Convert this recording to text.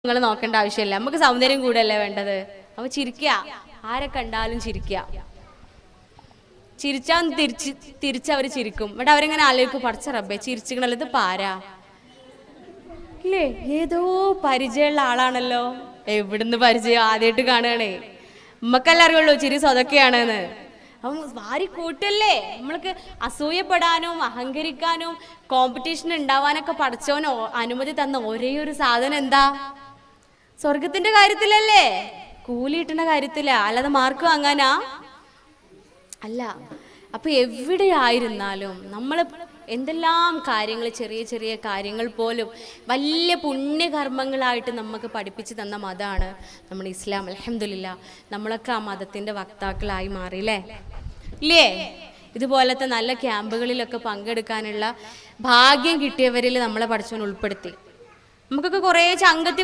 നിങ്ങൾ നോക്കേണ്ട ആവശ്യമില്ല, നമുക്ക് സൗന്ദര്യം കൂടല്ലേ വേണ്ടത്. അപ്പൊ ചിരിക്കുക, ആരെ കണ്ടാലും ചിരിക്കുക. ചിരിച്ചാൽ തിരിച്ചവർ ചിരിക്കും. ഇവിടെ അവരിങ്ങനെ ആലോചിക്കും, പഠിച്ച റബ്ബേ ചിരിച്ചിക്കണല്ലോ, ഇത് പാരാ ഇല്ലേ, ഏതോ പരിചയമുള്ള ആളാണല്ലോ. എവിടുന്ന് പരിചയം, ആദ്യമായിട്ട് കാണുകയാണേ. നമ്മക്കല്ല അറിയുള്ളൂ ചിരി സ്വതൊക്കെയാണെന്ന്. അപ്പം വാരി കൂട്ടല്ലേ. നമ്മൾക്ക് അസൂയപ്പെടാനും അഹങ്കരിക്കാനും കോമ്പറ്റീഷൻ ഉണ്ടാവാനൊക്കെ പഠിച്ചവനോ അനുമതി തന്ന ഒരേ ഒരു സാധനം എന്താ? സ്വർഗത്തിന്റെ കാര്യത്തിലല്ലേ, കൂലി കിട്ടുന്ന കാര്യത്തിലാ, അല്ലാതെ മാർക്ക് വാങ്ങാനാ അല്ല. അപ്പൊ എവിടെയായിരുന്നാലും നമ്മൾ എന്തെല്ലാം കാര്യങ്ങൾ, ചെറിയ ചെറിയ കാര്യങ്ങൾ പോലും വലിയ പുണ്യകർമ്മങ്ങളായിട്ട് നമുക്ക് പഠിപ്പിച്ചു തന്ന മതമാണ് നമ്മുടെ ഇസ്ലാം. അൽഹംദുലില്ലാ, നമ്മളൊക്കെ ആ മതത്തിന്റെ വക്താക്കളായി മാറിയില്ലേ ഇല്ലേ? ഇതുപോലത്തെ നല്ല ക്യാമ്പുകളിലൊക്കെ പങ്കെടുക്കാനുള്ള ഭാഗ്യം കിട്ടിയവരിൽ നമ്മളെ പഠിച്ചവൻ ഉൾപ്പെടുത്തി. നമുക്കൊക്കെ കുറേ ചങ്കത്തി